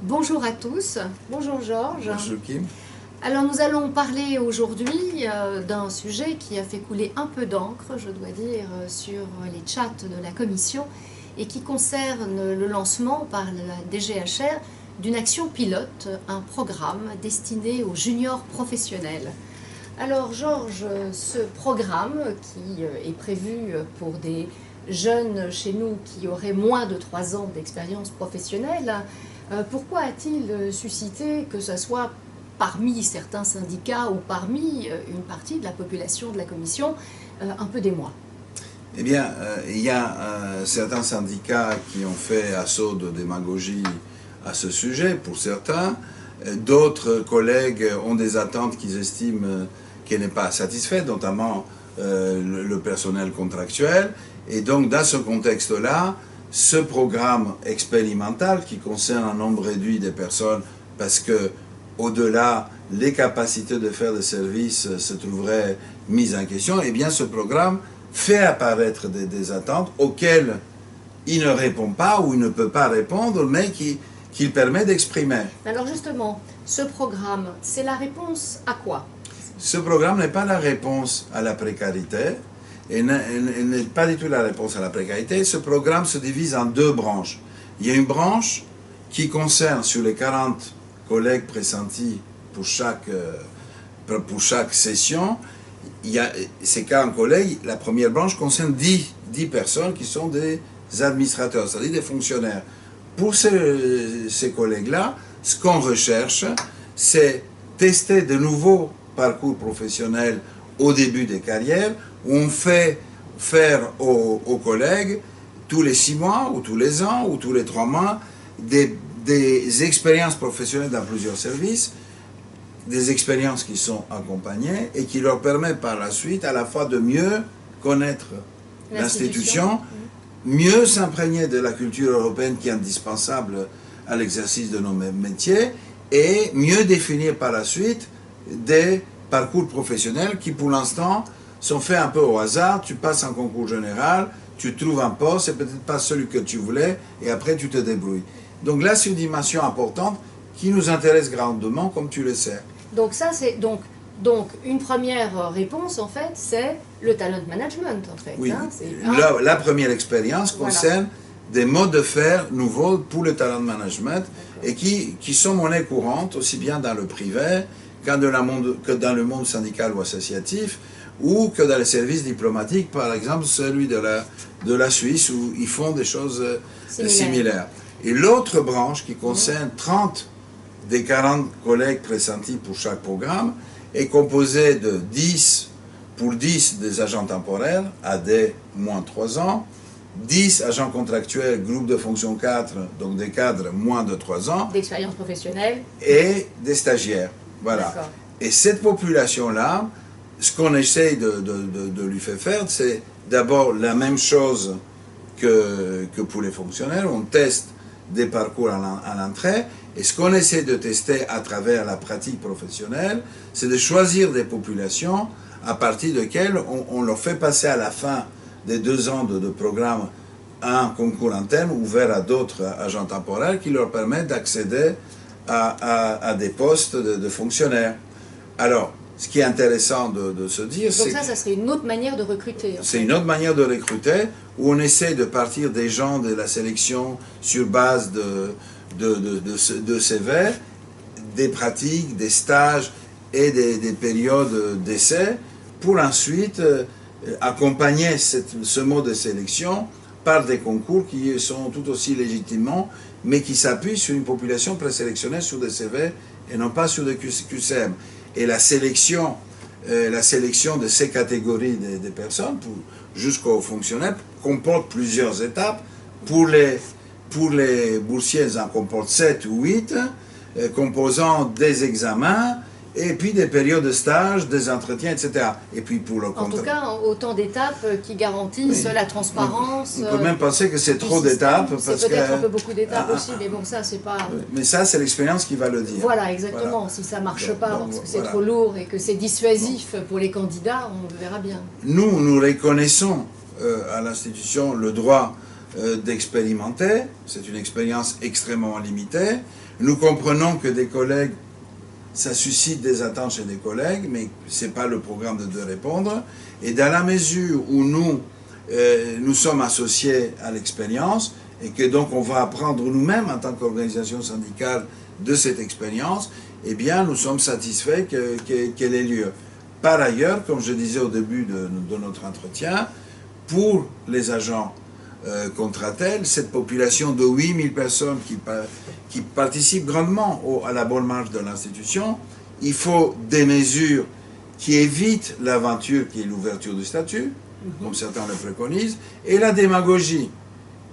Bonjour à tous, bonjour Georges. Bonjour Kim. Alors nous allons parler aujourd'hui d'un sujet qui a fait couler un peu d'encre, je dois dire, sur les chats de la Commission et qui concerne le lancement par la DGHR d'une action pilote, un programme destiné aux juniors professionnels. Alors Georges, ce programme qui est prévu pour des jeunes chez nous qui auraient moins de 3 ans d'expérience professionnelle, pourquoi a-t-il suscité, que ce soit parmi certains syndicats ou parmi une partie de la population de la Commission, un peu d'émoi? Eh bien, il y a certains syndicats qui ont fait assaut de démagogie à ce sujet, pour certains. D'autres collègues ont des attentes qu'ils estiment qu'elle n'est pas satisfaite, notamment le personnel contractuel. Et donc, dans ce contexte-là, ce programme expérimental qui concerne un nombre réduit de personnes, parce que au-delà, les capacités de faire des services se trouveraient mises en question, eh bien ce programme fait apparaître des attentes auxquelles il ne répond pas ou il ne peut pas répondre, mais qu'il permet d'exprimer. Alors justement, ce programme, c'est la réponse à quoi? Ce programme n'est pas la réponse à la précarité, et n'est pas du tout la réponse à la précarité. Ce programme se divise en 2 branches. Il y a une branche qui concerne, sur les 40 collègues pressentis pour chaque session, ces 40 collègues, la première branche concerne 10 personnes qui sont des administrateurs, c'est-à-dire des fonctionnaires. Pour ces collègues-là, ce qu'on recherche, c'est tester de nouveaux parcours professionnels au début des carrières, où on fait faire aux collègues, tous les 6 mois, ou tous les ans, ou tous les 3 mois, des expériences professionnelles dans plusieurs services, des expériences qui sont accompagnées et qui leur permettent par la suite à la fois de mieux connaître l'institution, mieux s'imprégner de la culture européenne qui est indispensable à l'exercice de nos métiers et mieux définir par la suite des parcours professionnels qui pour l'instant sont faits un peu au hasard. Tu passes un concours général, tu trouves un poste, c'est peut-être pas celui que tu voulais et après tu te débrouilles. Donc là c'est une dimension importante qui nous intéresse grandement comme tu le sais. Donc ça c'est donc une première réponse en fait, c'est le talent management en fait. Oui, hein, la première expérience concerne des modes de faire nouveaux pour le talent management et qui sont monnaie courante aussi bien dans le privé que dans le monde syndical ou associatif ou que dans les services diplomatiques, par exemple celui de la Suisse où ils font des choses similaires. Et l'autre branche qui concerne 30 des 40 collègues pressentis pour chaque programme est composée de 10 des agents temporaires, AD moins 3 ans, 10 agents contractuels, groupe de fonction 4, donc des cadres moins de 3 ans, d'expérience professionnelle, et des stagiaires. Voilà. Et cette population-là, ce qu'on essaye de lui faire, c'est d'abord la même chose que pour les fonctionnaires. On teste des parcours à l'entrée. Et ce qu'on essaie de tester à travers la pratique professionnelle, c'est de choisir des populations à partir desquelles on leur fait passer à la fin des 2 ans de programme un concours interne ouvert à d'autres agents temporaires qui leur permettent d'accéder à des postes de fonctionnaires. Alors, ce qui est intéressant de se dire, c'est donc ça serait une autre manière de recruter. C'est une autre manière de recruter, où on essaie de partir des gens de la sélection sur base de CV, des pratiques, des stages et des périodes d'essai, pour ensuite accompagner ce mode de sélection par des concours qui sont tout aussi légitimement, mais qui s'appuient sur une population présélectionnée sur des CV et non pas sur des QCM. Et la sélection de ces catégories de personnes, jusqu'aux fonctionnaires, comporte plusieurs étapes. Pour les boursiers, ça comporte 7 ou 8, composant des examens, et puis des périodes de stage, des entretiens, etc. Et puis pour le en tout cas, autant d'étapes qui garantissent la transparence. On peut même penser que c'est trop d'étapes. C'est peut-être un peu beaucoup d'étapes aussi, mais bon, ça, c'est pas... Mais ça, c'est l'expérience qui va le dire. Voilà, exactement. Voilà. Si ça ne marche pas, parce que c'est trop lourd et que c'est dissuasif pour les candidats, on verra bien. Nous reconnaissons à l'institution le droit d'expérimenter. C'est une expérience extrêmement limitée. Nous comprenons que des collègues, ça suscite des attentes chez des collègues, mais ce n'est pas le programme de répondre. Et dans la mesure où nous sommes associés à l'expérience, et que donc on va apprendre nous-mêmes en tant qu'organisation syndicale de cette expérience, eh bien nous sommes satisfaits qu'elle ait lieu. Par ailleurs, comme je disais au début de notre entretien, pour les agents Contratel, cette population de 8000 personnes qui participent grandement à la bonne marche de l'institution, il faut des mesures qui évitent l'aventure qui est l'ouverture du statut, comme certains le préconisent, et la démagogie,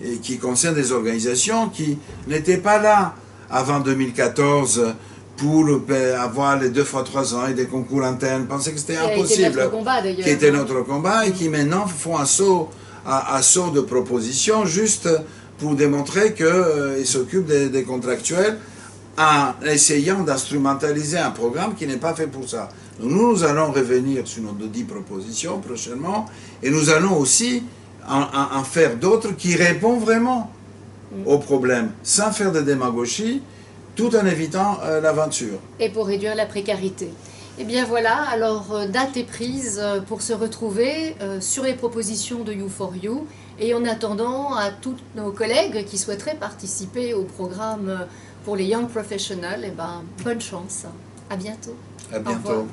et qui concerne des organisations qui n'étaient pas là avant 2014 pour avoir les 2 fois 3 ans et des concours internes, pensaient que c'était impossible, qui était notre combat, et qui maintenant font un saut de propositions juste pour démontrer qu'ils s'occupent des contractuels en essayant d'instrumentaliser un programme qui n'est pas fait pour ça. Donc nous allons revenir sur nos 10 propositions prochainement, et nous allons aussi en faire d'autres qui répondent vraiment aux problèmes, sans faire de démagogie, tout en évitant l'aventure. Et pour réduire la précarité. Eh bien voilà, alors date est prise pour se retrouver sur les propositions de You4You, et en attendant à tous nos collègues qui souhaiteraient participer au programme pour les Young Professionals, eh ben, bonne chance, à bientôt. À bientôt. Au revoir.